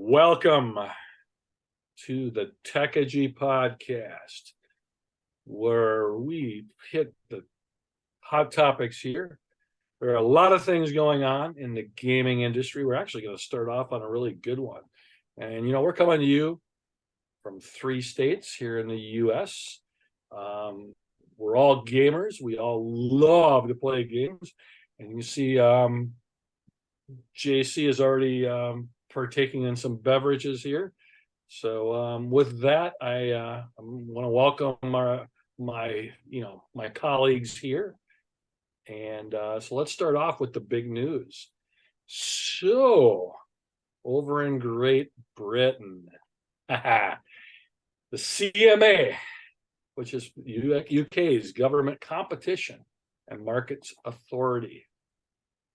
Welcome to the Techegy Podcast, where we hit the hot topics here. There are a lot of things going on in the gaming industry. We're actually going to start off on a really good one. And, we're coming to you from 3 states here in the U.S. We're all gamers. We all love to play games. And you see JC is already partaking in some beverages here. So with that, I want to welcome my colleagues here. And so let's start off with the big news. So over in Great Britain, the CMA, which is UK's Government Competition and Markets Authority,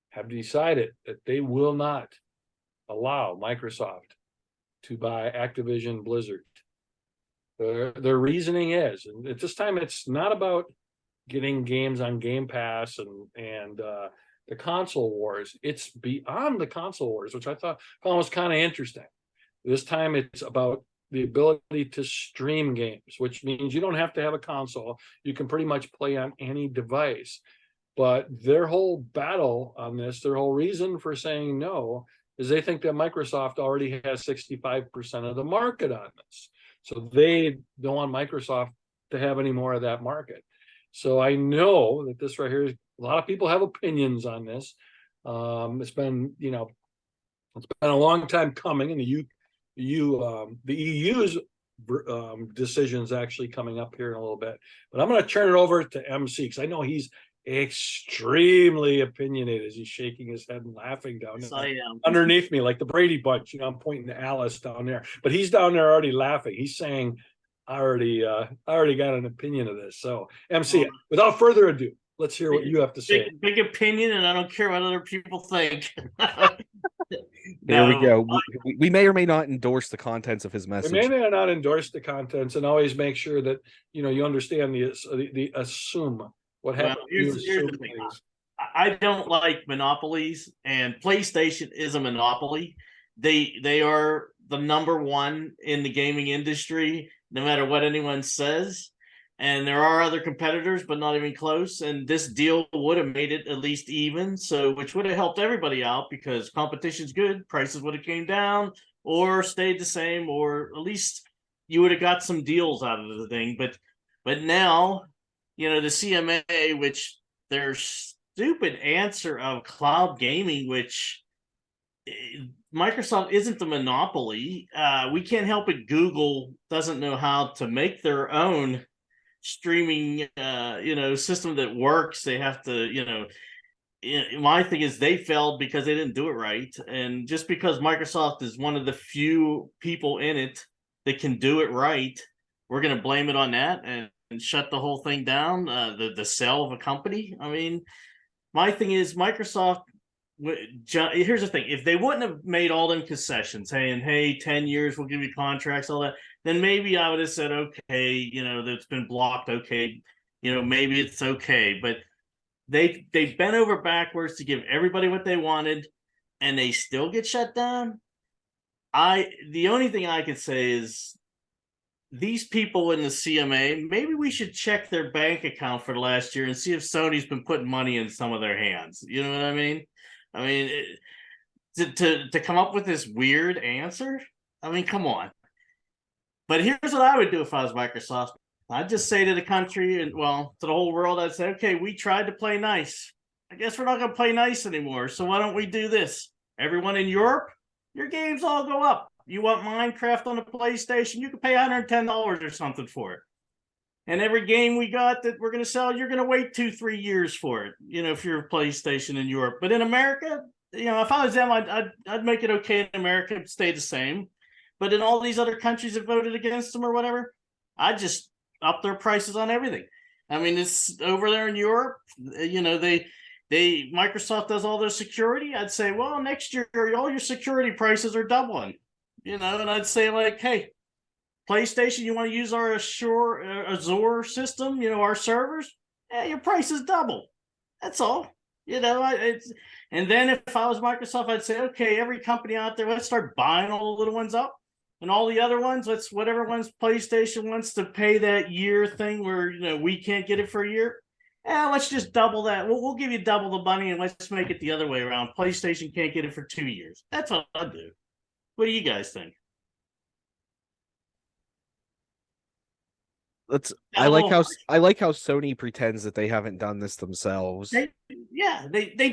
have decided that they will not allow Microsoft to buy Activision Blizzard. Their reasoning is, and at this time, it's not about getting games on Game Pass and the console wars. It's beyond the console wars, which I thought was kind of interesting. This time, it's about the ability to stream games, which means you don't have to have a console. You can pretty much play on any device. But their whole battle on this, their whole reason for saying no, is they think that Microsoft already has 65% of the market on this. So they don't want Microsoft to have any more of that market. So I know that this right here, a lot of people have opinions on this. It's been a long time coming, and the EU's decisions actually coming up here in a little bit. But I'm going to turn it over to MC because I know he's extremely opinionated as he's shaking his head and laughing down there. I am. Underneath me, like the Brady Bunch. I'm pointing to Alice down there, but he's down there already laughing. He's saying, I already got an opinion of this. So MC, without further ado, let's hear what you have to say. Big opinion, and I don't care what other people think. There we go. We may or may not endorse the contents of his message. We may not endorse the contents, and always make sure that you understand the assume what happens. Well, here's the thing. I don't like monopolies, and PlayStation is a monopoly. They are the number one in the gaming industry, no matter what anyone says. And there are other competitors, but not even close. And this deal would have made it at least even, which would have helped everybody out because competition's good. Prices would have came down or stayed the same, or at least you would have got some deals out of the thing. But now, the CMA, which their stupid answer of cloud gaming, which Microsoft isn't the monopoly. We can't help it. Google doesn't know how to make their own streaming system that works. They have to, my thing is they failed because they didn't do it right. And just because Microsoft is one of the few people in it that can do it right, we're going to blame it on that and shut the whole thing down, the sale of a company. I mean, my thing is Microsoft, here's the thing. If they wouldn't have made all them concessions saying, hey, 10 years, we'll give you contracts, all that, then maybe I would have said, okay, that's been blocked. Okay. Maybe it's okay. But they bent over backwards to give everybody what they wanted, and they still get shut down. The only thing I could say is these people in the CMA, maybe we should check their bank account for the last year and see if Sony's been putting money in some of their hands. You know what I mean? To come up with this weird answer, come on. But here's what I would do if I was Microsoft. I'd just say to the country and, to the whole world, I'd say, okay, we tried to play nice. I guess we're not going to play nice anymore. So why don't we do this? Everyone in Europe, your games all go up. You want Minecraft on the PlayStation, you can pay $110 or something for it. And every game we got that we're going to sell, you're going to wait 2-3 years for it, if you're a PlayStation in Europe. But in America, if I was them, I'd make it okay in America, it'd stay the same. But in all these other countries that voted against them or whatever, I'd just up their prices on everything. It's over there in Europe, Microsoft does all their security. I'd say, well, next year, all your security prices are doubling, and I'd say like, hey, PlayStation, you want to use our Azure system, our servers? Yeah, your price is double. That's all. You know, it's, and then if I was Microsoft, I'd say, okay, every company out there, let's start buying all the little ones up, and all the other ones, let's whatever ones PlayStation wants to pay that year thing where we can't get it for a year. Let's just double that. We'll give you double the money, and let's make it the other way around. PlayStation can't get it for 2 years. That's what I'd do. What do you guys think? I like how Sony pretends that they haven't done this themselves. They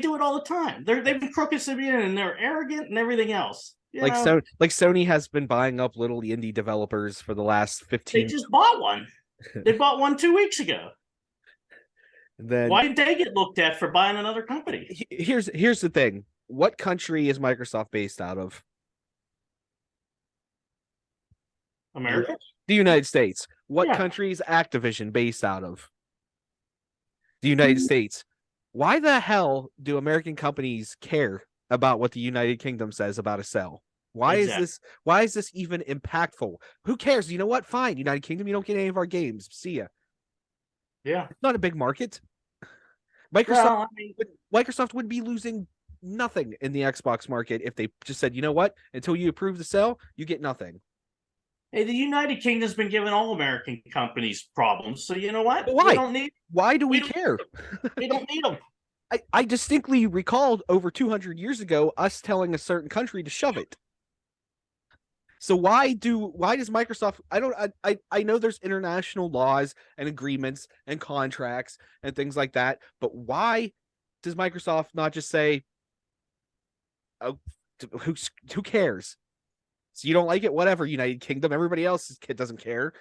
do it all the time. They've been crooked to be in, and they're arrogant and everything else. Sony has been buying up little indie developers for the last 15. They just bought one. They bought one 2 weeks ago. Then why did they get looked at for buying another company? Here's the thing. What country is Microsoft based out of? America? The United States. What country is Activision based out of? The United States. Why the hell do American companies care about what the United Kingdom says about a sale? Why is this even impactful? Who cares? You know what? Fine, United Kingdom, you don't get any of our games. See ya. Yeah. It's not a big market. Microsoft would be losing nothing in the Xbox market if they just said, you know what? Until you approve the sale, you get nothing. Hey, the United Kingdom's been giving all American companies problems. So you know what? But why? Why do we care? We don't need them. I distinctly recalled over 200 years ago us telling a certain country to shove it. So why does Microsoft? I know there's international laws and agreements and contracts and things like that, but why does Microsoft not just say, "Oh, who cares? So you don't like it? Whatever, United Kingdom. Everybody else doesn't care."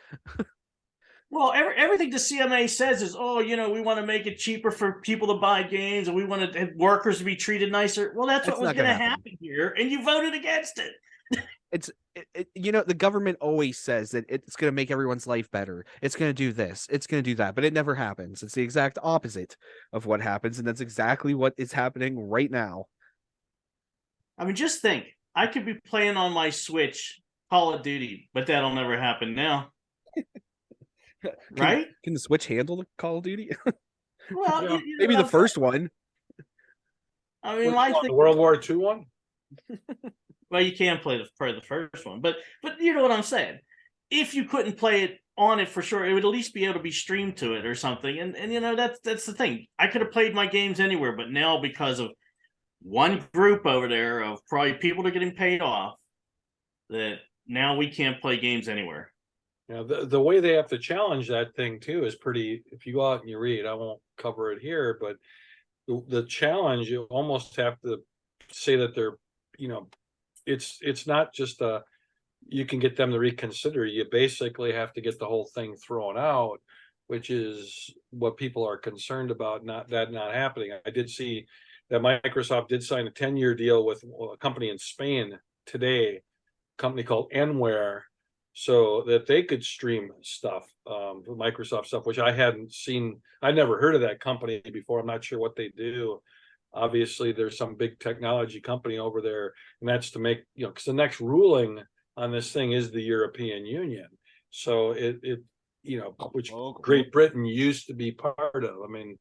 Well, everything the CMA says is, we want to make it cheaper for people to buy games, and we want workers to be treated nicer. Well, that's what was going to happen here, and you voted against it. The government always says that it's going to make everyone's life better. It's going to do this. It's going to do that, but it never happens. It's the exact opposite of what happens, and that's exactly what is happening right now. I mean, just think. I could be playing on my Switch Call of Duty, but that'll never happen now. Right? Can the Switch handle the Call of Duty? Well, maybe the first one. I mean, the World War II one. Well, you can play the first one, but you know what I'm saying. If you couldn't play it on it for sure, it would at least be able to be streamed to it or something. And that's the thing. I could have played my games anywhere, but now because of one group over there of probably people that are getting paid off, that now we can't play games anywhere. The way they have to challenge that thing too is pretty. If you go out and you read, I won't cover it here, but the challenge, you almost have to say that they're, it's not just you can get them to reconsider. You basically have to get the whole thing thrown out, which is what people are concerned about. Not happening. I did see that Microsoft did sign a 10-year deal with a company in Spain today, a company called Enware, so that they could stream stuff, Microsoft stuff, which I hadn't seen. I'd never heard of that company before. I'm not sure what they do. Obviously, there's some big technology company over there, and that's to make, because the next ruling on this thing is the European Union. So which Great Britain used to be part of. I mean,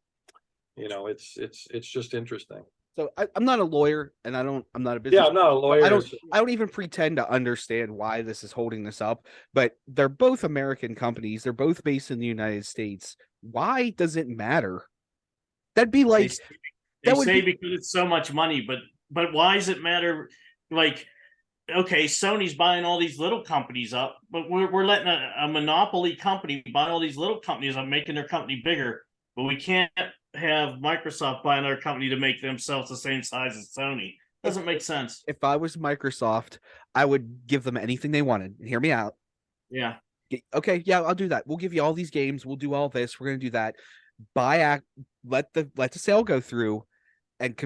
it's just interesting. So I'm not a lawyer, and I'm not a business. Yeah, I'm not a lawyer. I don't even pretend to understand why this is holding this up. But they're both American companies. They're both based in the United States. Why does it matter? That'd be like they say because it's so much money, but why does it matter? Like, okay, Sony's buying all these little companies up, but we're letting a monopoly company buy all these little companies up, making their company bigger, but we can't have Microsoft buy another company to make themselves the same size as Sony. Doesn't make sense. If I was Microsoft, I would give them anything they wanted. Hear me out. Yeah. Okay, yeah, I'll do that. We'll give you all these games. We'll do all this. We're going to do that. Let the sale go through and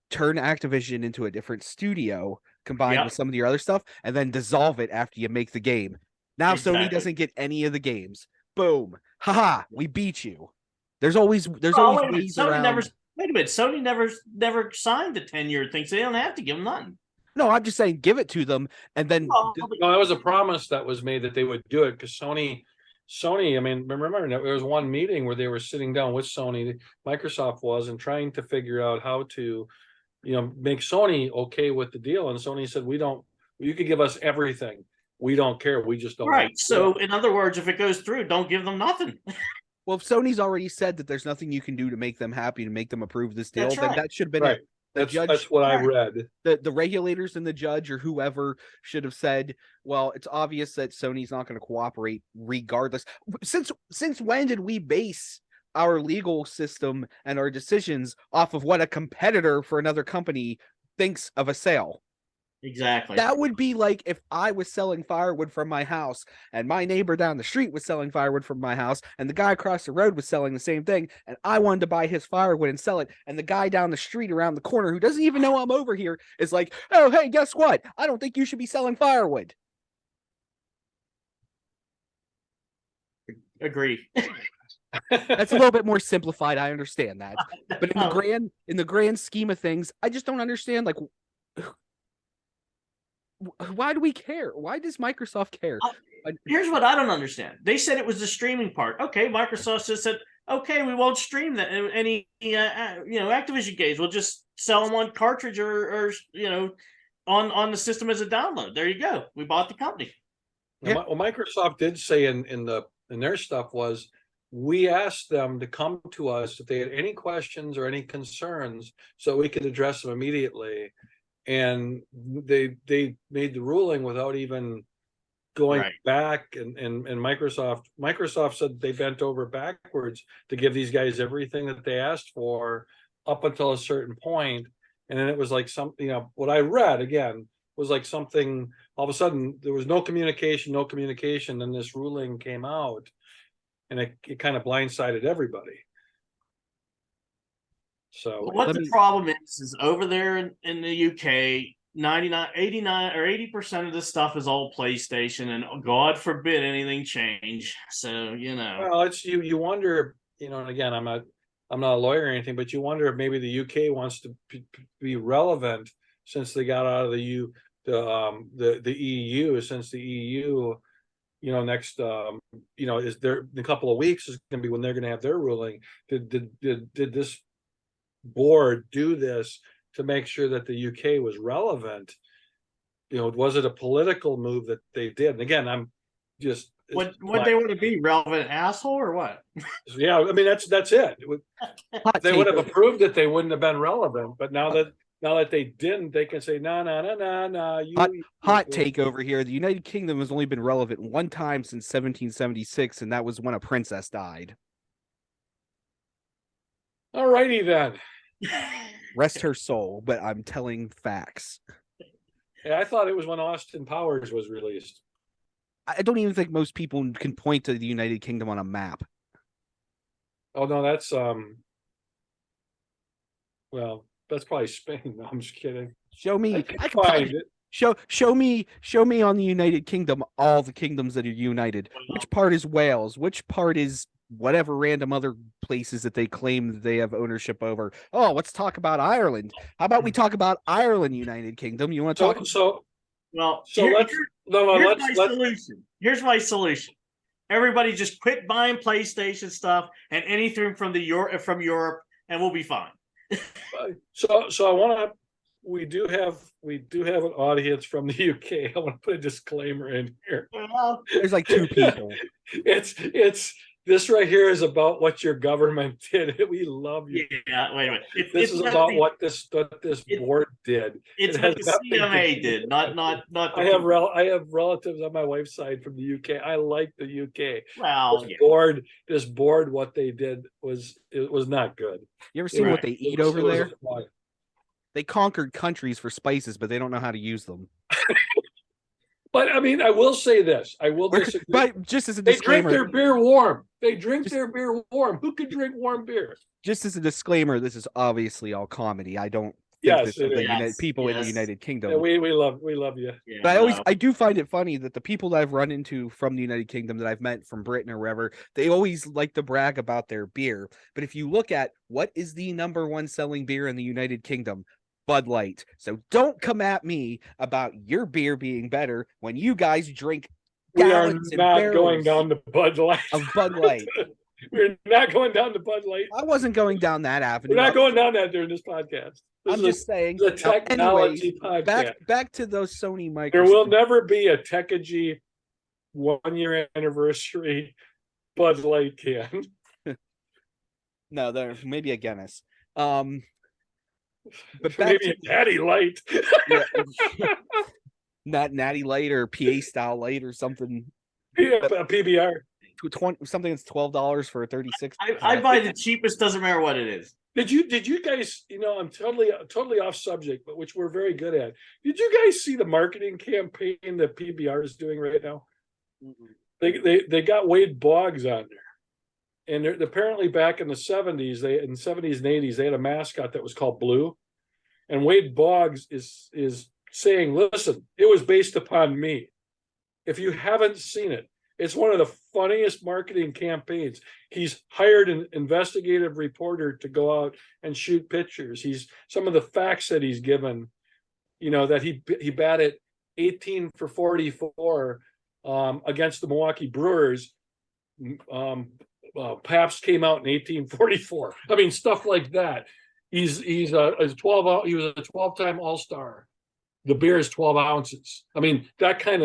turn Activision into a different studio combined with some of your other stuff, and then dissolve it after you make the game. Now Sony doesn't get any of the games. Boom. Haha, we beat you. There's always ways around. Wait a minute. Sony never signed the 10-year thing, so they don't have to give them nothing. No, I'm just saying give it to them, and then no, that was a promise that was made that they would do it, because Sony Sony, I mean, remember there was one meeting where they were sitting down with Sony, Microsoft was, and trying to figure out how to, make Sony okay with the deal. And Sony said, you could give us everything. We don't care. We just don't. Right. So in other words, if it goes through, don't give them nothing. Well, if Sony's already said that there's nothing you can do to make them happy, to make them approve this deal, That's then right. that should have been Right. it. The judge, That's what I read. The regulators and the judge or whoever should have said, well, it's obvious that Sony's not going to cooperate regardless. Since when did we base our legal system and our decisions off of what a competitor for another company thinks of a sale? Exactly. That would be like if I was selling firewood from my house and my neighbor down the street was selling firewood from my house and the guy across the road was selling the same thing and I wanted to buy his firewood and sell it, and the guy down the street around the corner who doesn't even know I'm over here is like, oh, hey, guess what? I don't think you should be selling firewood. Agree. That's a little bit more simplified. I understand that. But in the grand scheme of things, I just don't understand, like, why do we care? Why does Microsoft care? Here's what I don't understand. They said it was the streaming part. Okay, Microsoft just said, okay, we won't stream that any Activision games. We'll just sell them on cartridge or on the system as a download. There you go. We bought the company. Yeah. What Microsoft did say in their stuff was, we asked them to come to us if they had any questions or any concerns so we could address them immediately. And they made the ruling without even going back, and Microsoft said they bent over backwards to give these guys everything that they asked for up until a certain point. And then it was like something, what I read again was like something, all of a sudden there was no communication, then this ruling came out and it kind of blindsided everybody. So what the problem is over there in the UK, 89 or 80% of this stuff is all PlayStation, and God forbid anything change. So well, it's you wonder, and again, I'm not a lawyer or anything, but you wonder if maybe the UK wants to be relevant since they got out of the EU, since the EU, next is there in a couple of weeks is going to be when they're going to have their ruling. Did this board do this to make sure that the UK was relevant? Was it a political move that they did? And again, I'm just what they want to be, relevant asshole or what? Yeah, I mean that's it. They would have approved it, they wouldn't have been relevant. But now that they didn't, they can say no. Hot take over here. The United Kingdom has only been relevant one time since 1776, and that was when a princess died. All righty then. Rest her soul, but I'm telling facts. Yeah, I thought it was when Austin Powers was released. I don't even think most people can point to the United Kingdom on a map. Oh no, that's well, that's probably Spain. No, I'm just kidding. Show me. I can find it. Show me on the United Kingdom all the kingdoms that are united. Which part is Wales? Which part is whatever random other places that they claim that they have ownership over? Oh, let's talk about Ireland. How about we talk about Ireland, United Kingdom? You want to talk? Here's my solution. Everybody just quit buying PlayStation stuff and anything from Europe, and we'll be fine. So I want to. We do have an audience from the UK. I want to put a disclaimer in here. There's like 2 people. It's this right here is about what your government did. We love you. Yeah, wait a minute. This is about what this board did. It's what the CMA did, not. I have relatives on my wife's side from the UK. I like the UK. Well, this board, what they did was not good. You ever seen what they eat over there? They conquered countries for spices, but they don't know how to use them. But I mean, I will say this. I will disagree. But just as a disclaimer, they drink their beer warm. Their beer warm. Who can drink warm beer? Just as a disclaimer, this is obviously all comedy. I don't. Yes, people in the United Kingdom. Yeah, we love you. Yeah, but I do find it funny that the people that I've run into from the United Kingdom that I've met from Britain or wherever, they always like to brag about their beer. But if you look at what is the #1 selling beer in the United Kingdom, Bud Light. So don't come at me about your beer being better when you guys drink We are gallons and not barrels going down to Bud Light. of Bud Light. We're not going down to Bud Light. I wasn't going down that avenue. We're not going down that during this podcast. This I'm is just saying. a technology podcast. Back to those Sony Microsoft. There will never be a Techegy 1-year anniversary Bud Light can. No, there maybe a Guinness. But back Maybe to a Natty Light. yeah, not Natty Light or PA style light or something. Yeah, a PBR. Something that's $12 for a 36. I buy the cheapest, doesn't matter what it is. Did you guys, I'm totally off subject, but which we're very good at. Did you guys see the marketing campaign that PBR is doing right now? They got Wade Boggs on there. And apparently back in the 70s, in the 70s and 80s, they had a mascot that was called Blue. And Wade Boggs is saying, listen, it was based upon me. If you haven't seen it, it's one of the funniest marketing campaigns. He's hired an investigative reporter to go out and shoot pictures. Some of the facts that he's given, that he batted 18 for 44 against the Milwaukee Brewers. Pabst came out in 1844. I mean, stuff like that. He was a 12-time All-Star. The beer is 12 ounces. I mean, that kind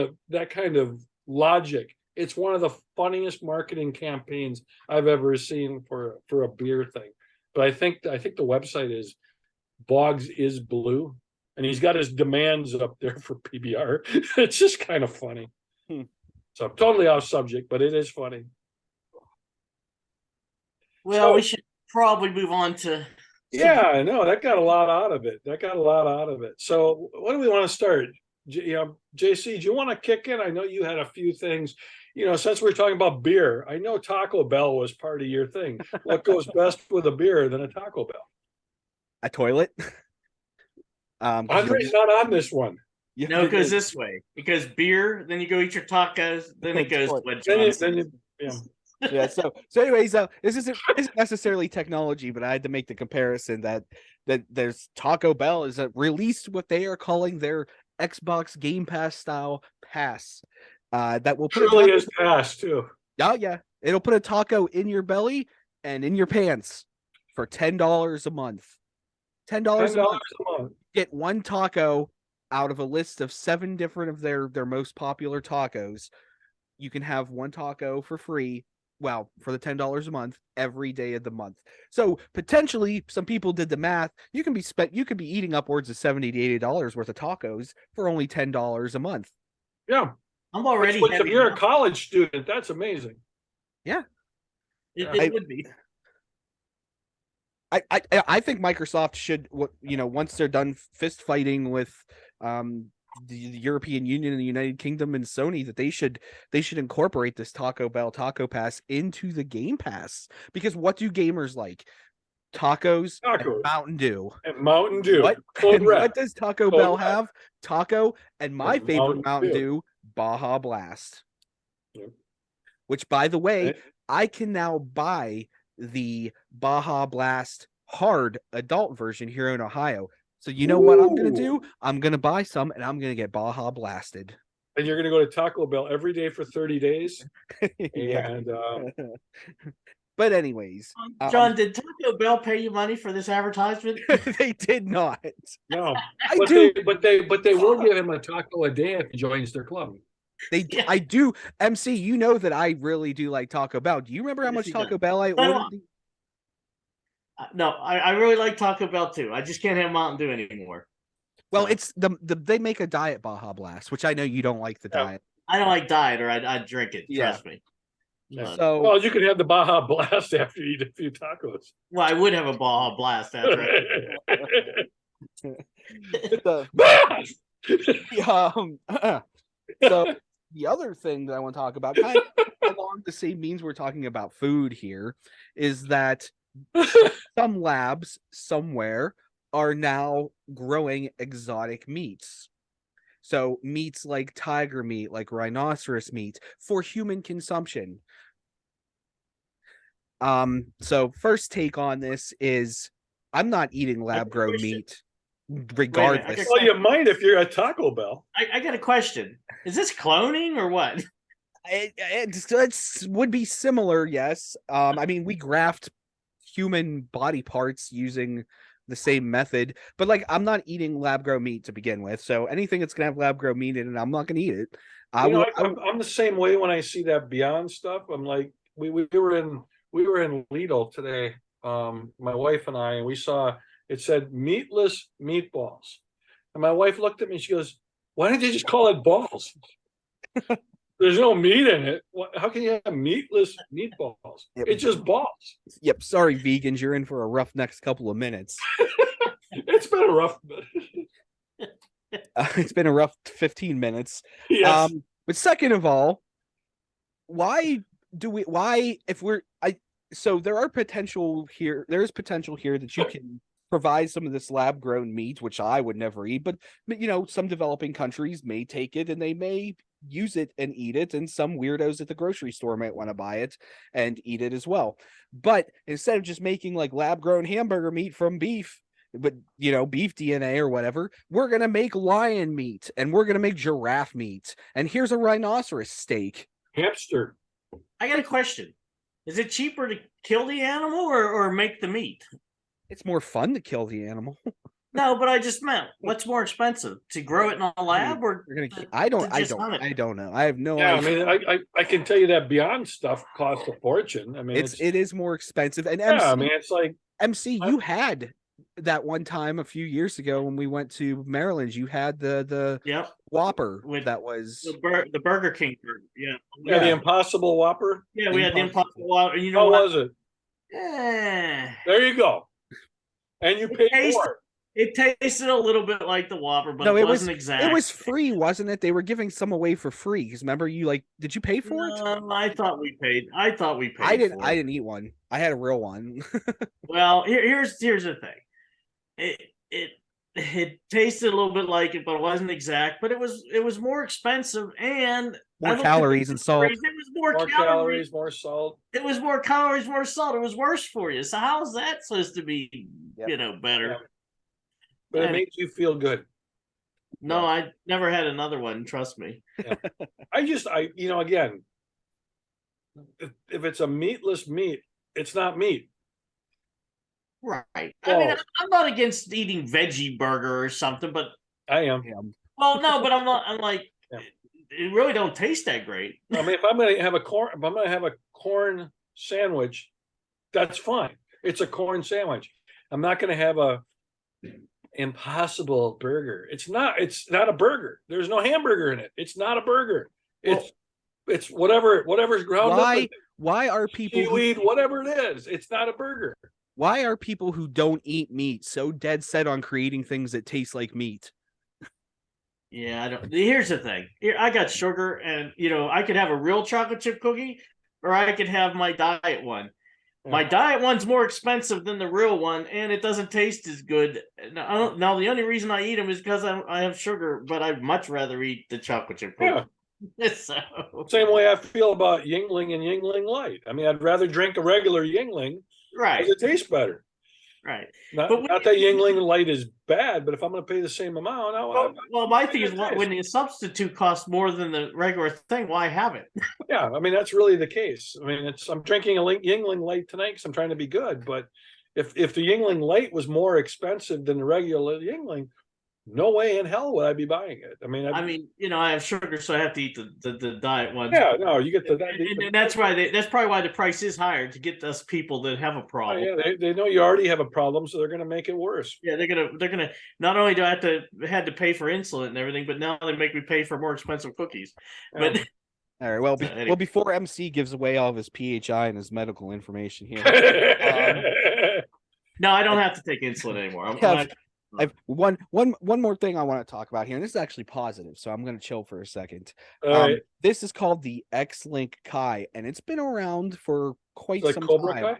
of logic. It's one of the funniest marketing campaigns I've ever seen for a beer thing. But I think the website is Boggs is Blue, and he's got his demands up there for PBR. It's just kind of funny. So totally off subject, but it is funny. Well, we should probably move on to. Yeah, I know that got a lot out of it. So what do we want to start? JC, do you want to kick in? I know you had a few things. Since we're talking about beer, I know Taco Bell was part of your thing. What goes best with a beer than a Taco Bell? A toilet. Andre's not on this one. No, it goes this way. Because beer, then you go eat your tacos, then it goes to Yeah. So anyways, this isn't necessarily technology, but I had to make the comparison that there's Taco Bell is released what they are calling their Xbox Game Pass style pass. That will put truly is pass too. Oh yeah, it'll put a taco in your belly and in your pants for $10 a month. $10 a month. Get one taco out of a list of 7 different of their most popular tacos. You can have one taco for free. Well, for the $10 a month every day of the month. So potentially, some people did the math. You can be eating upwards of $70 to $80 worth of tacos for only $10 a month. Yeah. I'm already. If you're a college student, that's amazing. Yeah, it would be. I think Microsoft should, once they're done fist fighting with the European Union and the United Kingdom and Sony, that they should incorporate this Taco Bell Taco Pass into the Game Pass. Because what do gamers like? Tacos. And Mountain Dew. What does Taco Bell have? Taco and my favorite Mountain Dew, Baja Blast. Yep. Which, by the way, I can now buy the Baja Blast hard adult version here in Ohio. So you know what I'm going to do? I'm going to buy some and I'm going to get Baja Blasted. And you're going to go to Taco Bell every day for 30 days. And but anyways, John, did Taco Bell pay you money for this advertisement? They did not. No, but they will give him a taco a day if he joins their club. I do. MC, you know that I really do like Taco Bell. Do you remember how much Taco Bell I ordered? No, I really like Taco Bell too. I just can't have Mountain Dew anymore. Well, it's they make a diet Baja Blast, which I know you don't like the diet. I don't like diet, or I'd drink it. Trust me. Yeah. So, you could have the Baja Blast after you eat a few tacos. Well, I would have a Baja Blast after. So the other thing that I want to talk about, kind of along the same means we're talking about food here, is that some labs somewhere are now growing exotic meats. So meats like tiger meat, like rhinoceros meat, for human consumption. So first take on this is I'm not eating lab-grown meat, regardless. Well, you might if you're at Taco Bell. I got a question. Is this cloning or what? It would be similar, yes. I mean, we graft human body parts using the same method, but like I'm not eating lab grown meat to begin with, so anything that's gonna have lab grown meat in it, I'm not gonna eat it. I You know, will. I'm the same way when I see that Beyond stuff. I'm like, we were in Lidl today, my wife and I, and we saw it said meatless meatballs. And my wife looked at me, she goes, "Why didn't you just call it balls? There's no meat in it. How can you have meatless meatballs? Yep. It's just balls." Yep. Sorry, vegans, you're in for a rough next couple of minutes. It's been a rough. It's been a rough 15 minutes. Yes. But second of all, why if we're so there is potential here that you can provide some of this lab grown meat, which I would never eat, but some developing countries may take it and they may use it and eat it, and some weirdos at the grocery store might want to buy it and eat it as well. But instead of just making like lab grown hamburger meat from beef, but beef DNA or whatever, we're gonna make lion meat and we're gonna make giraffe meat, and here's a rhinoceros steak. Hamster. I got a question. Is it cheaper to kill the animal or make the meat? It's more fun to kill the animal. No, but I just meant, what's more expensive, to grow it in a lab or? I don't know. I have no idea. I mean, I can tell you that Beyond stuff costs a fortune. I mean, it is more expensive. And yeah, I mean, it's like MC, you had that one time a few years ago when we went to Maryland. You had the Whopper that was the Burger King burger. Yeah, the Impossible Whopper. Yeah, we had the Impossible Whopper. You know How what? was it? There you go. And you paid more. It tasted a little bit like the Whopper, but no, it wasn't exact. It was free, wasn't it? They were giving some away for free. Because remember, did you pay for it? I thought we paid. I didn't. I didn't eat one. I had a real one. Well, here's the thing. It tasted a little bit like it, but it wasn't exact. But it was more expensive and more calories and salt. It was more calories, more salt. It was more calories, more salt. It was worse for you. So how's that supposed to be, better? Yeah. But it makes you feel good. No, I never had another one. Trust me. Yeah. Again, if it's a meatless meat, it's not meat. Right. I mean, I'm not against eating veggie burger or something, but I am. Well, no, but I'm not. I'm like, it really don't taste that great. I mean, if I'm going to have a corn sandwich, that's fine. It's a corn sandwich. I'm not going to have a Impossible burger. It's not a burger. There's no hamburger in it. It's not a burger. It's whatever's ground up. Why are people seaweed, whatever it is? It's not a burger. Why are people who don't eat meat so dead set on creating things that taste like meat? Yeah, I don't. Here's the thing. Here, I got sugar, and I could have a real chocolate chip cookie, or I could have my diet one. My diet one's more expensive than the real one, and it doesn't taste as good. Now, the only reason I eat them is because I have sugar, but I'd much rather eat the chocolate chip cookie. Yeah. So. Same way I feel about Yingling and Yingling Light. I mean, I'd rather drink a regular Yingling, right? Because it tastes better. Right. Not that Yingling Light is bad, but if I'm going to pay the same amount, my thing is when the substitute costs more than the regular thing, why have it? Yeah, I mean that's really the case. I mean, I'm drinking a Yingling Light tonight because I'm trying to be good. But if the Yingling Light was more expensive than the regular Yingling, no way in hell would I be buying it. I mean, I have sugar, so I have to eat the diet one. Yeah, no, you get and that's why that's probably why the price is higher, to get us people that have a problem. Oh, yeah, they know you already have a problem, so they're going to make it worse. Yeah, they're gonna. Not only do I had to pay for insulin and everything, but now they make me pay for more expensive cookies. Yeah. But all right, well, before MC gives away all of his PHI and his medical information here, no, I don't have to take insulin anymore. I've one more thing I want to talk about here, and this is actually positive, so I'm going to chill for a second. Right. This is called the XLink Kai, and it's been around for quite some Cobra time.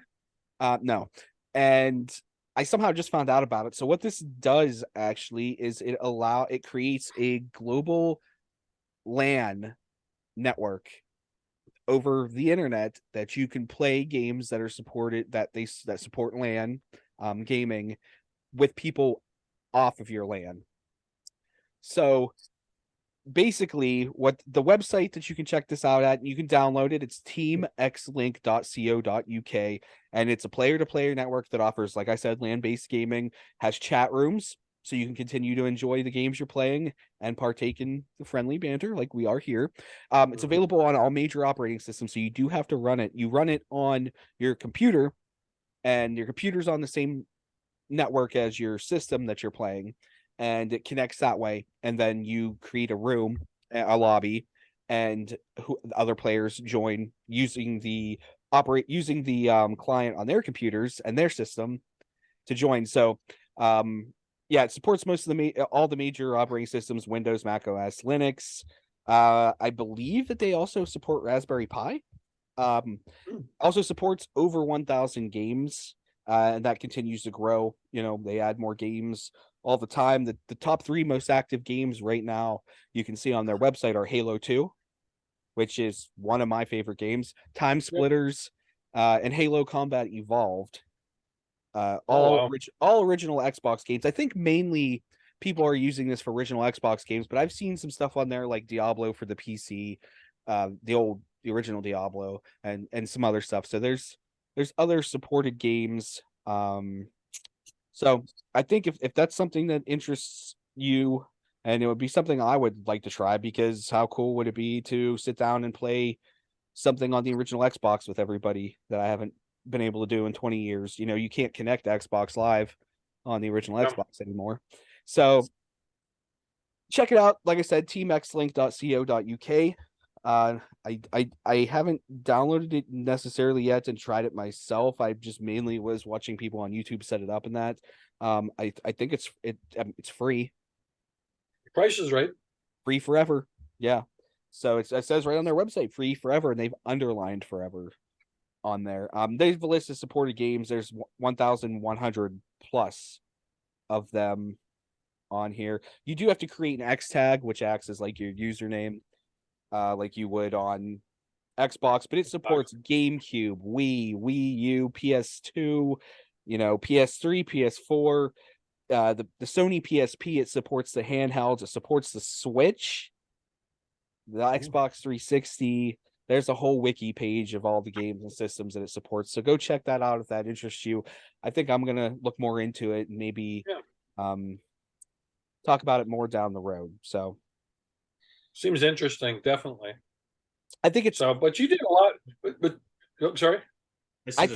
Kai? No, and I somehow just found out about it. So what this does actually is it creates a global LAN network over the internet that you can play games that are supported that support LAN gaming with people off of your LAN. So basically, what the website that you can check this out at, you can download it. It's teamxlink.co.uk, and it's a player-to-player network that offers, like I said, land-based gaming, has chat rooms, so you can continue to enjoy the games you're playing and partake in the friendly banter like we are here. It's available on all major operating systems, so you do have to run it. You run it on your computer, and your computer's on the same network as your system that you're playing, and it connects that way. And then you create a room, a lobby, and other players join using the client on their computers and their system to join. So yeah, it supports most of all the major operating systems: Windows, Mac OS, Linux. I believe that they also support Raspberry Pi. Also supports over 1,000 games, and that continues to grow. They add more games all the time. The top 3 most active games right now you can see on their website are Halo 2, which is one of my favorite games, Time Splitters, and Halo Combat Evolved. All original Xbox games. I think mainly people are using this for original Xbox games, but I've seen some stuff on there like Diablo for the PC, the original Diablo, and some other stuff. So there's other supported games. So I think if that's something that interests you, and it would be something I would like to try, because how cool would it be to sit down and play something on the original Xbox with everybody that I haven't been able to do in 20 years. You can't connect Xbox Live on the original Xbox anymore. So check it out. Like I said, teamxlink.co.uk. I haven't downloaded it necessarily yet and tried it myself. I just mainly was watching people on YouTube set it up, and that. I think it's free. The price is right. Free forever. Yeah. So it says right on their website, free forever, and they've underlined forever on there. They've a list of supported games. There's 1,100 plus of them on here. You do have to create an X tag, which acts as like your username, like you would on Xbox, but it supports GameCube, Wii U, PS2, PS3, PS4, the Sony PSP. It supports the handhelds. It supports the Switch, the Xbox 360. There's a whole wiki page of all the games and systems that it supports. So go check that out if that interests you. I think I'm going to look more into it and maybe talk about it more down the road. So seems interesting, definitely. I think it's but you did a lot, but sorry. I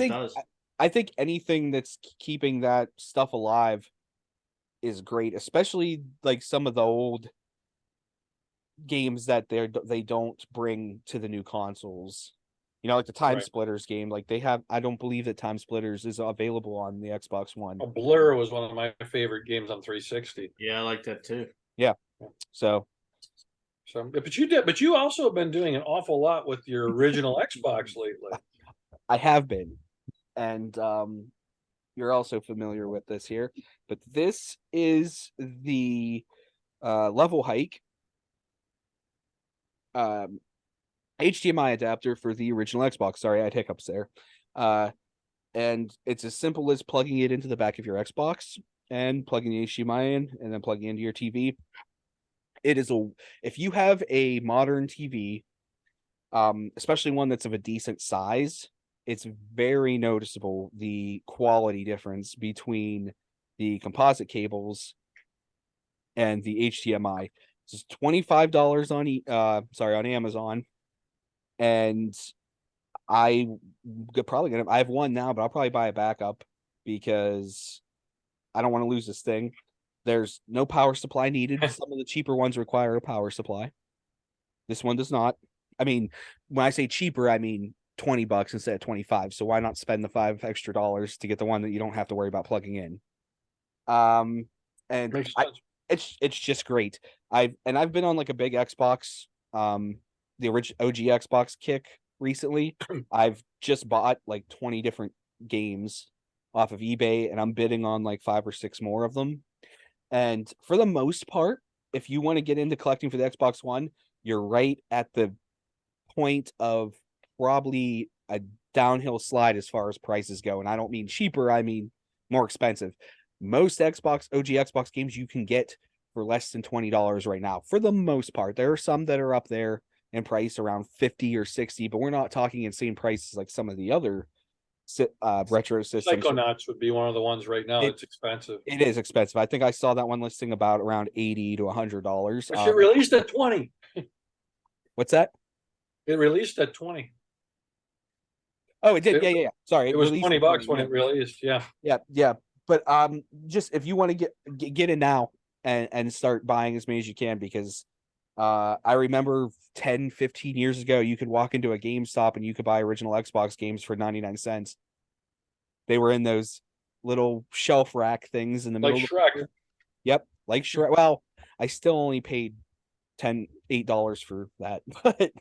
think anything that's keeping that stuff alive is great, especially like some of the old games that they don't bring to the new consoles. Like the Time Splitters game, like they have. I don't believe that Time Splitters is available on the Xbox One. Blur was one of my favorite games on 360. Yeah, I like that too. Yeah. So, but you also have been doing an awful lot with your original Xbox lately. I have been, and you're also familiar with this here, but this is the level hike HDMI adapter for the original Xbox. Sorry, I had hiccups there. And it's as simple as plugging it into the back of your Xbox and plugging the HDMI in, and then plugging into your TV. It is if you have a modern TV, especially one that's of a decent size, it's very noticeable the quality difference between the composite cables and the HDMI. It's $25 on Amazon, and I have one now, but I'll probably buy a backup because I don't want to lose this thing. There's no power supply needed. Some of the cheaper ones require a power supply. This one does not. I mean, when I say cheaper, I mean $20 instead of 25. So why not spend the $5 extra to get the one that you don't have to worry about plugging in? And it's just great. I've been on like a big Xbox, the original OG Xbox kick recently. I've just bought like 20 different games off of eBay, and I'm bidding on like 5 or 6 more of them. And for the most part, if you want to get into collecting for the Xbox One, you're right at the point of probably a downhill slide as far as prices go. And I don't mean cheaper, I mean more expensive. Most OG Xbox games you can get for less than $20 right now. For the most part, there are some that are up there in price around 50 or 60, but we're not talking insane prices like some of the other retro systems. Psychonauts would be one of the ones right now. It's expensive. It is expensive. I think I saw that one listing about around $80 to $100. But it released at 20. What's that? It released at 20. Oh, it did. Yeah. Sorry, it was $20 when it released. Yeah. Yeah. But just if you want to get in now and start buying as many as you can, because I remember 10, 15 years ago, you could walk into a GameStop and you could buy original Xbox games for 99 cents. They were in those little shelf rack things in the middle. Like Shrek. Yep, like Shrek. Well, I still only paid $8 for that, but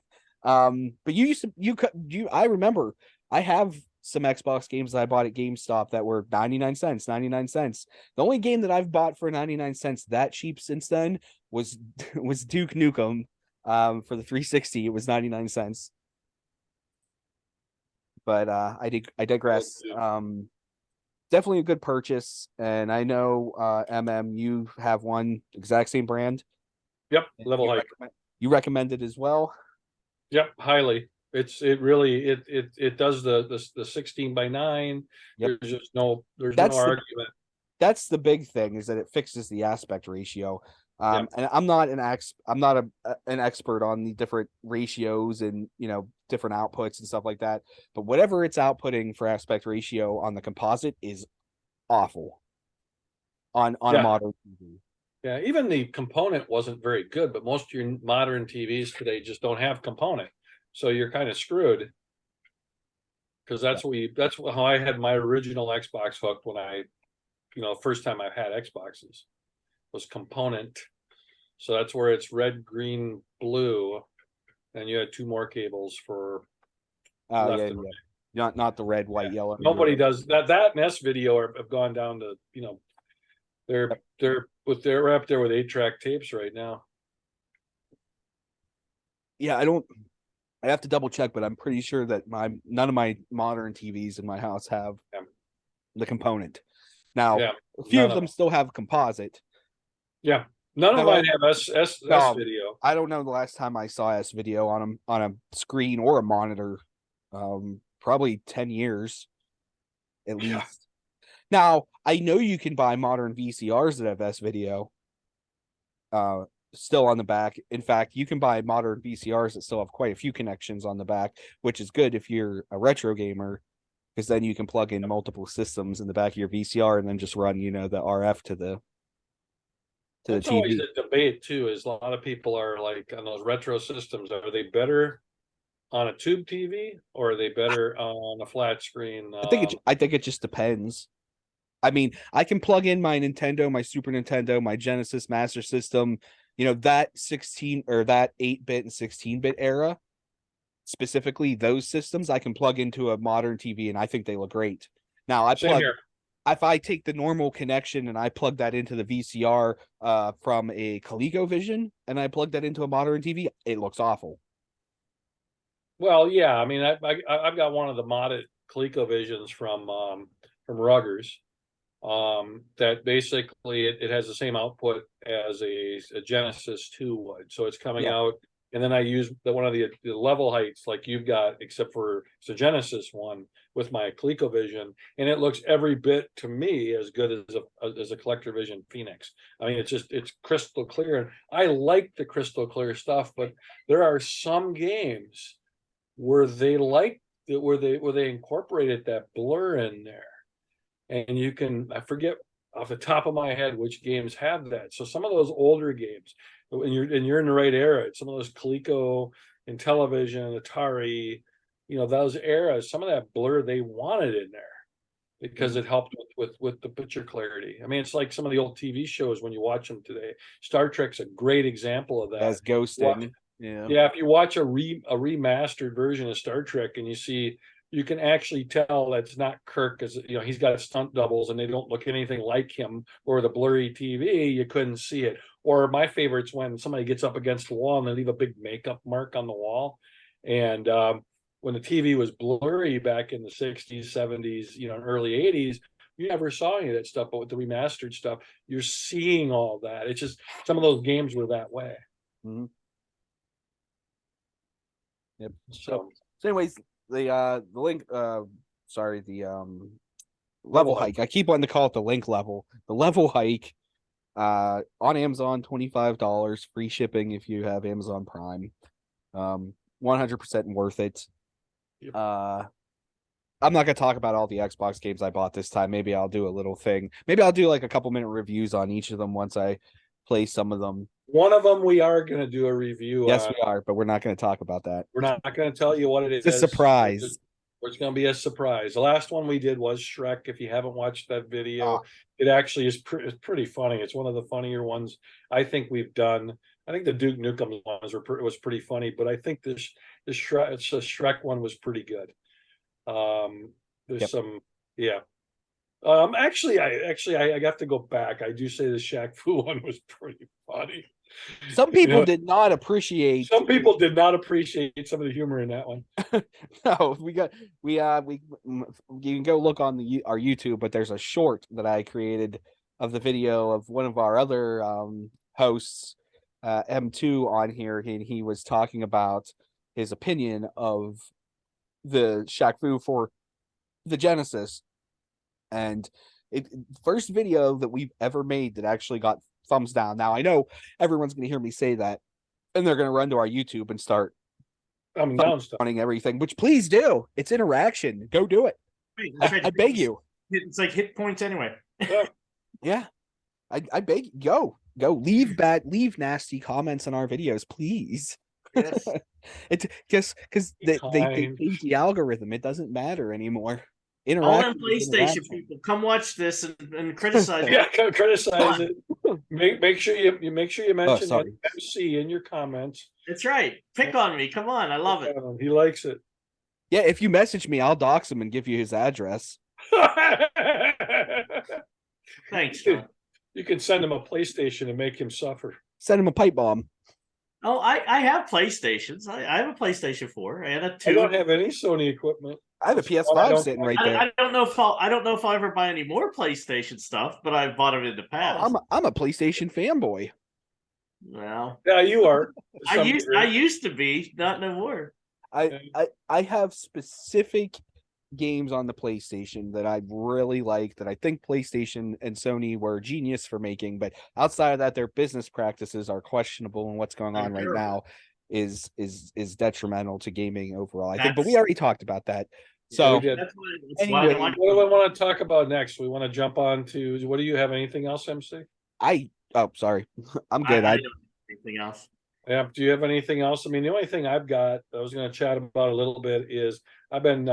I remember I have some Xbox games that I bought at GameStop that were 99 cents. The only game that I've bought for 99 cents that cheap since then was Duke Nukem for the 360. It was 99 cents. But I digress. Definitely a good purchase, and I know you have one exact same brand. Yep, Level Height. You recommend it as well? Yep, highly. It really does the 16:9. Yep. There's no argument. That's the big thing, is that it fixes the aspect ratio. Yep. And I'm not an expert on the different ratios and different outputs and stuff like that. But whatever it's outputting for aspect ratio on the composite is awful on a modern TV. Yeah, even the component wasn't very good, but most of your modern TVs today just don't have component. So you're kind of screwed. Because that's how I had my original Xbox hooked when I, first time I've had Xboxes was component. So that's where it's red, green, blue, and you had two more cables for left and right. Not the red, white, yellow. Nobody does that. That and S-Video have gone down to, they're up there with 8-track tapes right now. Yeah, I have to double check, but I'm pretty sure that none of my modern TVs in my house have the component. Now, a few of them still have composite. Yeah, none of mine have S-Video. I don't know the last time I saw S-Video on a screen or a monitor. Probably 10 years at least. Yeah. Now, I know you can buy modern VCRs that have S-Video still on the back. In fact, you can buy modern VCRs that still have quite a few connections on the back, which is good if you're a retro gamer, because then you can plug in multiple systems in the back of your VCR and then just run, the RF to the That's TV. Always a debate too, is a lot of people are like, on those retro systems, are they better on a tube TV or are they better on a flat screen? I think it just depends. I mean, I can plug in my Nintendo, my Super Nintendo, my Genesis Master System, that 16 or that 8-bit and 16-bit era, specifically those systems, I can plug into a modern TV and I think they look great. Now, if I take the normal connection and I plug that into the VCR from a ColecoVision and I plug that into a modern TV, it looks awful. Well, yeah, I mean, I've got one of the modded ColecoVisions from Ruggers. That basically it has the same output as a Genesis 2 would, so it's coming out, and then I use one of the level heights like you've got, except for it's a Genesis one with my ColecoVision, and it looks every bit to me as good as a CollectorVision Phoenix. I mean, it's crystal clear, and I like the crystal clear stuff, but there are some games where they incorporated that blur in there. And I forget off the top of my head which games have that. So some of those older games, and you're in the right era, some of those Coleco and Television, Atari, those eras, some of that blur they wanted in there because it helped with the picture clarity. I mean, it's like some of the old TV shows when you watch them today. Star Trek's a great example of that. As ghosting. Yeah, if you watch a remastered version of Star Trek and you can actually tell that's not Kirk, because he's got stunt doubles and they don't look anything like him, or the blurry TV, you couldn't see it. Or my favorite's when somebody gets up against the wall and they leave a big makeup mark on the wall. And when the TV was blurry back in the 60s, 70s, early 80s, you never saw any of that stuff, but with the remastered stuff, you're seeing all that. It's just some of those games were that way. Mhm. Yep. So So anyways, the link sorry, the level hike. I keep wanting to call it the link level. The level hike on Amazon, $25, free shipping if you have Amazon Prime. 100% worth it. Yep. I'm not gonna talk about all the Xbox games I bought this time. Maybe I'll do a little thing. Maybe I'll do like a couple minute reviews on each of them once I play some of them. one of them we are going to do a review Yes, on. we are, but we're not going to talk about that. We're not going to tell you what it is. It's a surprise. It's going to be a surprise. The last one we did was Shrek. If you haven't watched that video, Ah. it actually is it's pretty funny. It's one of the funnier ones I think we've done. I think the Duke Nukem ones was pretty funny, but I think this Shrek one was pretty good. There's Yep. some, yeah. Actually, I have to go back. I do say the Shaq Fu one was pretty funny. Some people know, did not appreciate. Some people did not appreciate some of the humor in that one. No, you can go look on our YouTube, but there's a short that I created of the video of one of our other hosts, M2 on here, and he was talking about his opinion of the Shaq Fu for the Genesis, and first video that we've ever made that actually got thumbs down. Now I know everyone's going to hear me say that, and they're going to run to our YouTube and start Down stuff. running everything. Which please do. It's interaction. Go do it. I beg you. It's like hit points anyway. Yeah, I beg you. Go. Leave nasty comments on our videos, please. Yes. It's because they changed the algorithm. It doesn't matter anymore. All them PlayStation people, come watch this and criticize. Yeah, criticize it. Make sure you mention MC in your comments. That's right. Pick on me. Come on, I love it. He likes it. Yeah, if you message me, I'll dox him and give you his address. Thanks, John. You can send him a PlayStation and make him suffer. Send him a pipe bomb. Oh, I have PlayStations. I have a PlayStation 4. I had a 2. I don't have any Sony equipment. I have a PS5 sitting right there. I don't know if I'll ever buy any more PlayStation stuff, but I've bought them in the past. I'm a PlayStation fanboy. Well, yeah, you are. I used to be, not no more. I have specific games on the PlayStation that I really like, that I think PlayStation and Sony were genius for making, but outside of that, their business practices are questionable, and what's going on right now is detrimental to gaming overall, I think. But we already talked about that. So anyway, what do I want to talk about next? We want to jump on to, what do you have? Anything else, MC? Sorry. I'm good. I don't have anything else. Yeah. Do you have anything else? I mean, the only thing I've got, I was going to chat about a little bit, is I've been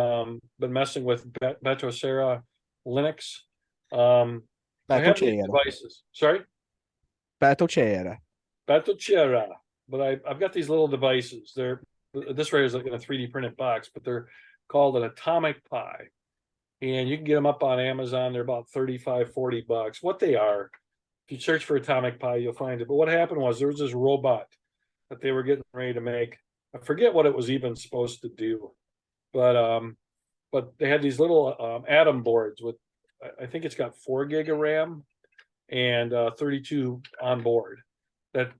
messing with Batocera Linux. I have these devices. Sorry? Batocera. But I've got these little devices. This right is like in a 3D printed box, but they're called an Atomic Pi. And you can get them up on Amazon. They're about $35-40. What they are, if you search for Atomic Pi, you'll find it. But what happened was, there was this robot that they were getting ready to make. I forget what it was even supposed to do, but they had these little atom boards with, I think it's got 4 gig of RAM and 32 on board that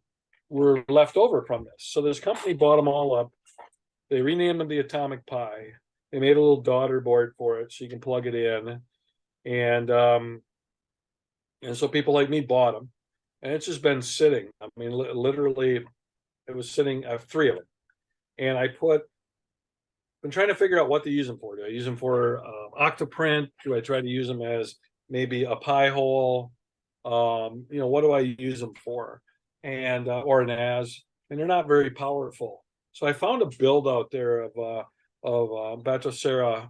were left over from this. So this company bought them all up. They renamed them the Atomic Pi. They made a little daughter board for it so you can plug it in, and so people like me bought them, and it's just been sitting. I mean, literally, it was sitting. I have 3 of them, and been trying to figure out what to use them for. Do I use them for Octoprint? Do I try to use them as maybe a Pi hole? What do I use them for? And or an NAS, and they're not very powerful. So I found a build out there of Batocera,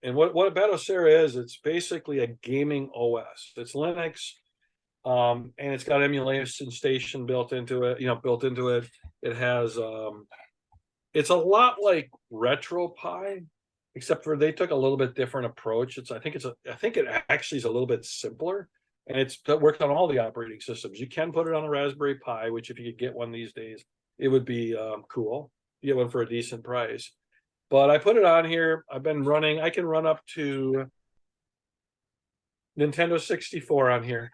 and what Batocera is, it's basically a gaming OS. It's Linux, and it's got emulation station built into it. It has it's a lot like RetroPie, except for they took a little bit different approach. I think it actually is a little bit simpler, and it works on all the operating systems. You can put it on a Raspberry Pi, which if you could get one these days, it would be cool. You get one for a decent price. But I put it on here. I've been running. I can run up to Nintendo 64 on here.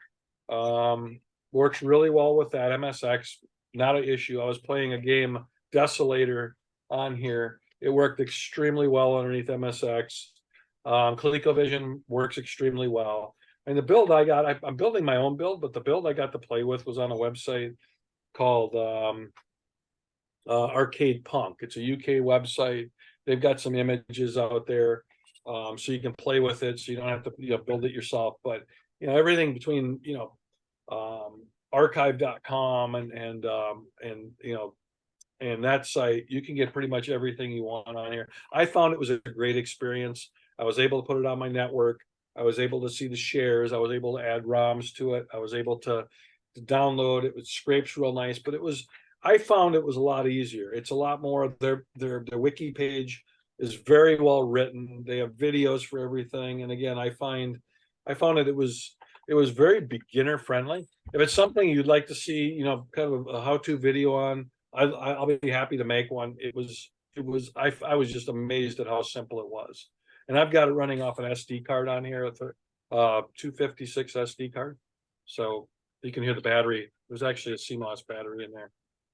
Works really well with that. MSX, not an issue. I was playing a game, Desolator, on here. It worked extremely well underneath MSX. ColecoVision works extremely well. And the build I got, I'm building my own build, but the build I got to play with was on a website called Arcade Punk. It's a UK website. They've got some images out there, so you can play with it. So you don't have to build it yourself. But everything between archive.com and that site, you can get pretty much everything you want on here. I found it was a great experience. I was able to put it on my network. I was able to see the shares. I was able to add ROMs to it. I was able to download it. It scrapes real nice, but I found it was a lot easier. It's a lot more. Their wiki page is very well written. They have videos for everything. And again, I found it was very beginner friendly. If it's something you'd like to see, kind of a how-to video on, I'll be happy to make one. I was just amazed at how simple it was. And I've got it running off an SD card on here, with a 256 SD card. So you can hear the battery. There's actually a CMOS battery in there.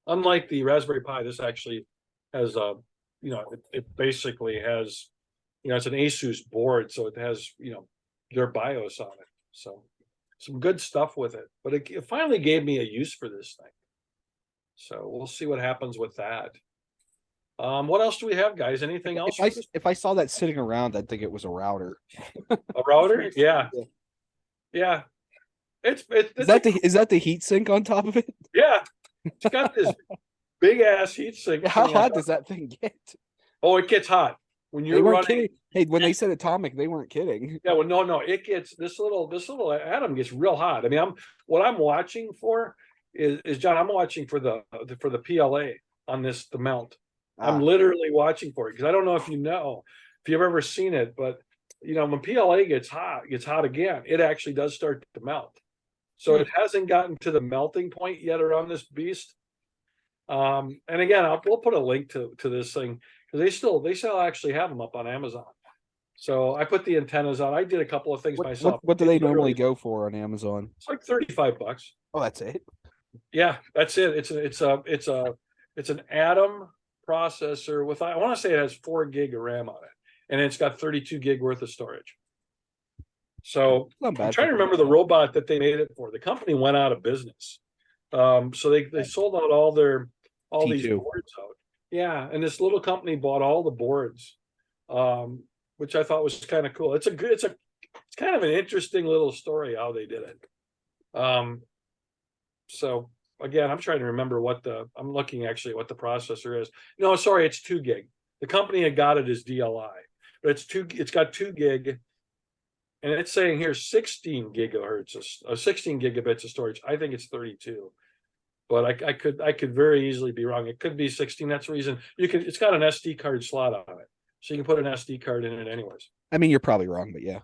Unlike the Raspberry Pi, this actually has it basically has, it's an Asus board, so it has, their BIOS on it. So some good stuff with it. But it finally gave me a use for this thing. So we'll see what happens with that. What else do we have, guys? Anything else? If I saw that sitting around, I'd think it was a router. A router? Yeah. Yeah. Is that the heat sink on top of it? Yeah. It's got this big ass heat sink. How hot does that thing get? Oh, it gets hot. When you're running. Kidding. Hey, when they said atomic, they weren't kidding. Yeah, well, no, it gets this little atom gets real hot. I mean, what I'm watching for is John, I'm watching for the PLA on the melt. I'm literally watching for it because I don't know if you've ever seen it, but when PLA gets hot again, it actually does start to melt. So it hasn't gotten to the melting point yet around this beast. And again, we'll put a link to this thing because they still actually have them up on Amazon. So I put the antennas on. I did a couple of things myself. What do they normally go for on Amazon? It's like $35. Oh, that's it. Yeah, that's it. It's an Atom processor with, I want to say it has 4 gig of RAM on it, and it's got 32 gig worth of storage. So I'm trying to remember the robot that they made it for. The company went out of business. So they sold out all these boards out. Yeah, and this little company bought all the boards, which I thought was kind of cool. It's kind of an interesting little story how they did it. So again, I'm trying to remember I'm looking actually at what the processor is. No, sorry, it's 2 gig. The company had got it as DLI, but it's got 2 gig. And it's saying here 16 gigahertz, 16 gigabits of storage. I think it's 32, but I could very easily be wrong. It could be 16. That's the reason it's got an SD card slot on it, so you can put an SD card in it anyways. I mean, you're probably wrong, but yeah.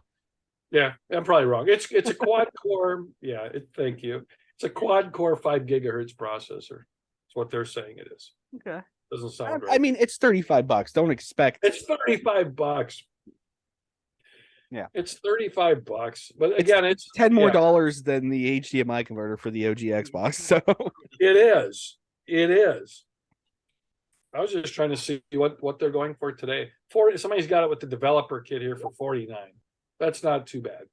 Yeah, I'm probably wrong. It's a quad core. Yeah, thank you. It's a quad core 5 gigahertz processor. That's what they're saying it is. Okay. Doesn't sound right. I mean, it's $35. Don't expect. It's $35. Yeah, it's $35, but again, it's $10 more than the HDMI converter for the OG Xbox. So it is. I was just trying to see what they're going for today. Somebody's got it with the developer kit here for $49. That's not too bad.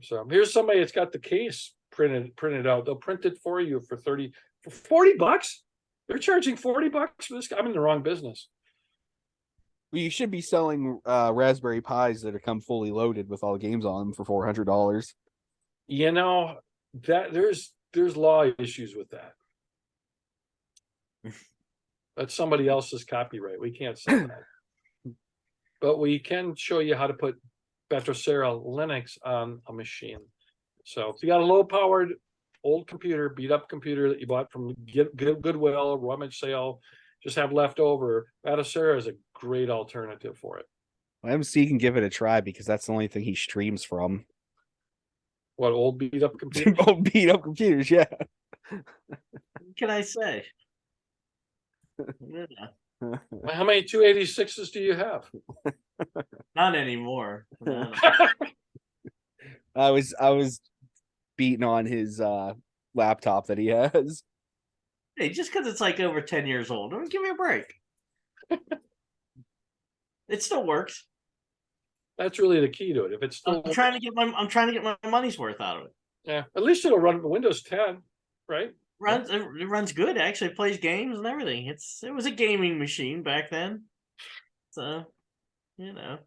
So here's somebody that's got the case printed out. They'll print it for you for $40. They're charging $40 for this. I'm in the wrong business. Well, you should be selling Raspberry Pis that are come fully loaded with all the games on them for $400. That there's law issues with that. That's somebody else's copyright. We can't sell that. But we can show you how to put Batocera Linux on a machine. So if you got a low-powered old computer, beat-up computer that you bought from Goodwill, rummage sale, just have left over, Batocera is a great alternative for it. MC can give it a try because that's the only thing he streams from. What, old beat up computers? Old beat up computers, yeah. What can I say? Yeah. How many 286s do you have? Not anymore. No. I was beating on his laptop that he has. Hey, just because it's like over 10 years old, don't give me a break. It still works. That's really the key to it. If it's still, I'm trying to get my money's worth out of it. yeah, at least it'll run Windows 10, right? It runs good actually. It plays games and everything. It was a gaming machine back then, so you know.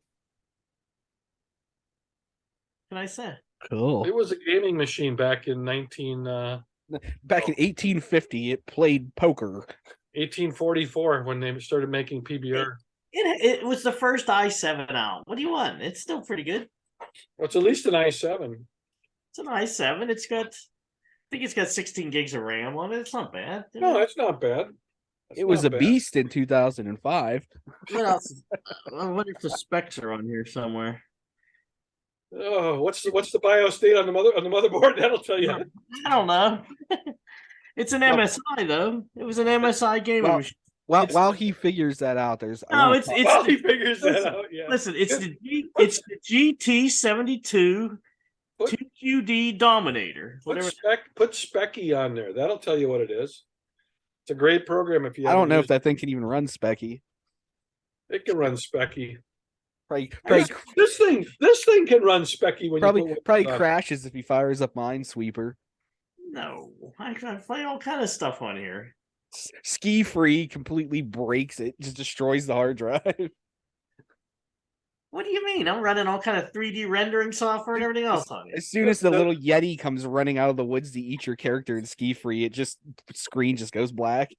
What can I say? Cool. It was a gaming machine back in Back in 1850, it played poker. 1844 when they started making PBR. It was the first i7 out. What do you want? It's still pretty good. Well, it's at least an i7. It's an i7. I think it's got 16 gigs of RAM on it. It's not bad. No, that's not bad. It was a beast in 2005. What else? I wonder if the specs are on here somewhere. Oh, what's the BIOS date on the motherboard? That'll tell you. I don't know. It's an MSI though. It was an MSI gaming machine. While he figures that out, While he figures that out, yeah. Listen, it's the GT72 2QD Dominator. Put Specky on there. That'll tell you what it is. It's a great program if you. I don't know if that thing can even run Specky. It can run Specky. Probably, this thing can run Specky when probably crashes if he fires up Minesweeper. No, I play all kind of stuff on here. Ski Free completely breaks it, just destroys the hard drive. What do you mean? I'm running all kind of 3D rendering software and everything else on it. As soon as the little Yeti comes running out of the woods to eat your character in Ski Free, screen just goes black.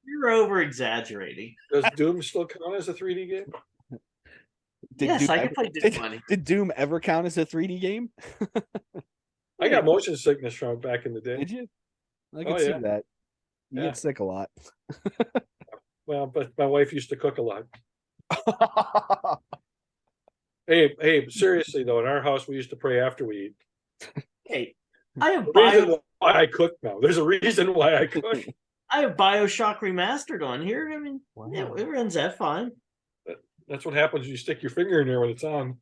You're over exaggerating. Does Doom still count as a 3D game? Yes, I can play Doom. Did Doom ever count as a 3D game? I got motion sickness from it back in the day. Did you? I can see that. You get sick a lot. Well, but my wife used to cook a lot. Hey, seriously though, in our house we used to pray after we eat. Hey, I have why I cook now. There's a reason why I cook. I have BioShock Remastered on here. I mean, yeah, it runs that fine. That's what happens when you stick your finger in there when it's on.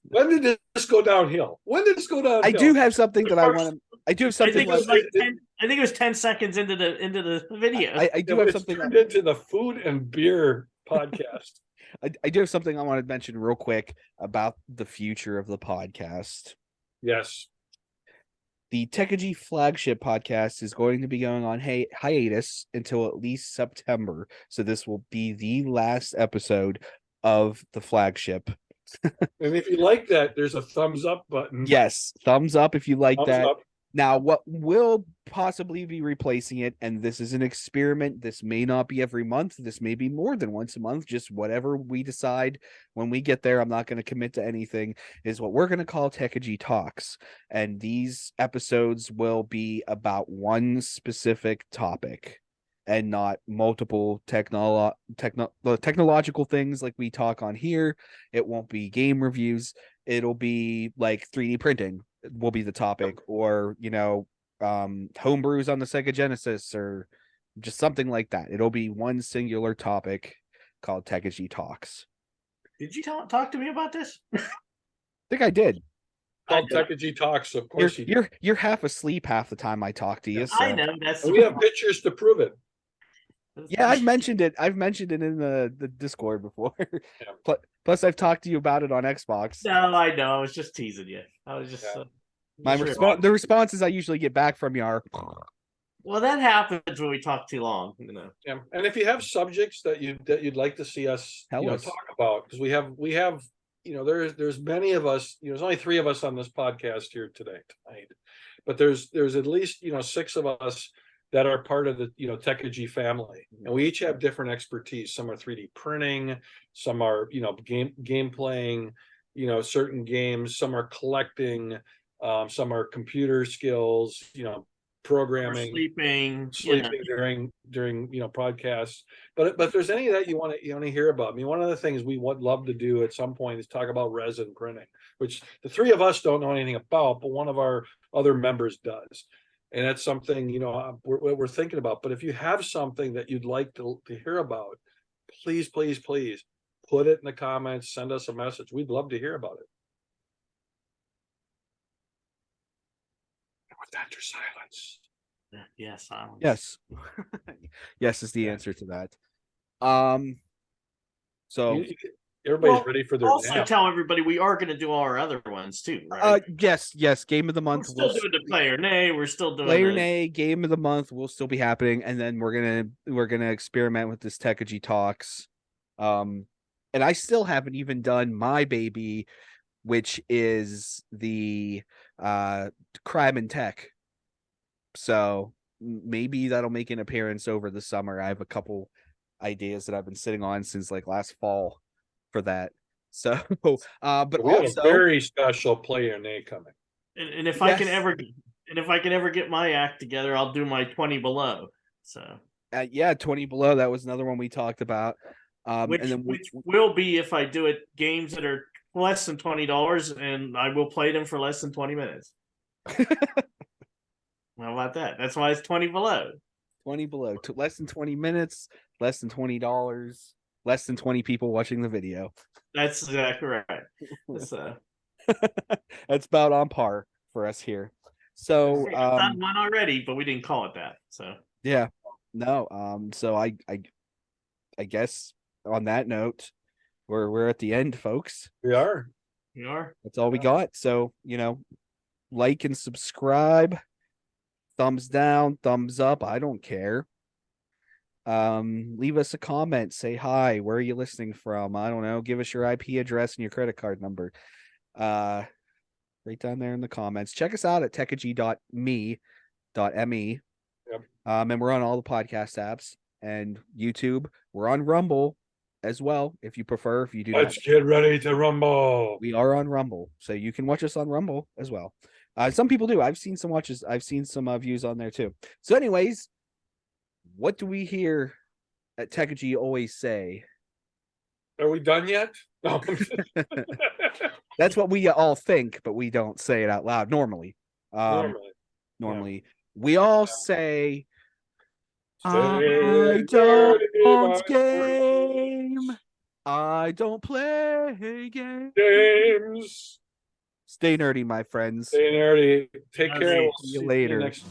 When did this go downhill? I do have something that I want to. I do have something. I think it was 10 seconds into the video. I do have something turned into the food and beer podcast. I do have something I want to mention real quick about the future of the podcast. Yes. The Techegy Flagship podcast is going to be going on hiatus until at least September. So this will be the last episode of the Flagship. And if you like that, there's a thumbs up button. Yes, thumbs up if you like that. Up. Now, what will possibly be replacing it, and this is an experiment, this may not be every month, this may be more than once a month, just whatever we decide when we get there. I'm not going to commit to anything, is what we're going to call Techegy Talks. And these episodes will be about one specific topic and not multiple technological things like we talk on here. It won't be game reviews. It'll be like 3D printing will be the topic, or homebrews on the Sega Genesis, or just something like that. It'll be one singular topic called Techegy Talks. Did you talk to me about this? I think I did. Called Techegy Talks, of course. You're half asleep half the time I talk to you. So. I know that's. We have pictures to prove it. Yeah, I've mentioned it in the Discord before. Yeah. Plus, I've talked to you about it on Xbox. No, I know. I was just teasing you. I was just. The responses I usually get back from you are. Well, that happens when we talk too long, Yeah, and if you have subjects that you'd like to see us, talk about, because we have there's many of us. There's only 3 of us on this podcast here tonight, but there's at least 6 of us that are part of the Techegy family, and we each have different expertise. Some are 3D printing, some are game playing, certain games, some are collecting, some are computer skills, programming, sleeping during podcasts. But if there's any that you want to hear about, one of the things we would love to do at some point is talk about resin printing, which the 3 of us don't know anything about, but one of our other members does. And that's something, we're thinking about. But if you have something that you'd like to hear about, please put it in the comments, send us a message. We'd love to hear about it. And with that, there's silence. Yeah, silence. Yes. Yes is the Yeah. answer to that. So Everybody's Well, ready for their Also, nap. tell everybody we are going to do all our other ones too, right? yes, game of the We're month. still doing the player nay. We're still doing Player the Nay, game of the month will still be happening, and then we're gonna experiment with this Techegy Talks. And I still haven't even done my baby, which is the crime and tech. So maybe that'll make an appearance over the summer. I have a couple ideas that I've been sitting on since like last fall for that. So but We have also a very special player nay coming. and if Yes. I can ever get my act together, I'll do my 20 below. So 20 below, that was another one we talked about. which And then which will be if I do it games that are less than $20, and I will play them for less than 20 minutes. How about that? That's why it's 20 below. 20 below, to less than 20 minutes, less than $20, less than 20 people watching the video. That's exactly right. So That's about on par for us here. So I've done one already, but we didn't call it that. So yeah, no, so I guess on that note, we're at the end, folks. We are. you are. That's all we got. So, like and subscribe, thumbs down, thumbs up, I don't care. Leave us a comment, say hi, where are you listening from? I don't know, give us your IP address and your credit card number. Right down there in the comments. Check us out at techegy.me. Yep. And we're on all the podcast apps and YouTube. We're on Rumble as well, if you prefer. If you do Let's get ready to rumble. we are on Rumble, so you can watch us on Rumble as well. Some people do. I've seen some watches. I've seen some views on there too. So, anyways, what do we here at Techegy always say? Are we done yet? No. That's what we all think, but we don't say it out loud normally. Normally. We all say, Stay I don't dirty, game. I don't play games. James. Stay nerdy, my friends. Stay nerdy. Take care. Nerdy. We'll See you see later. next.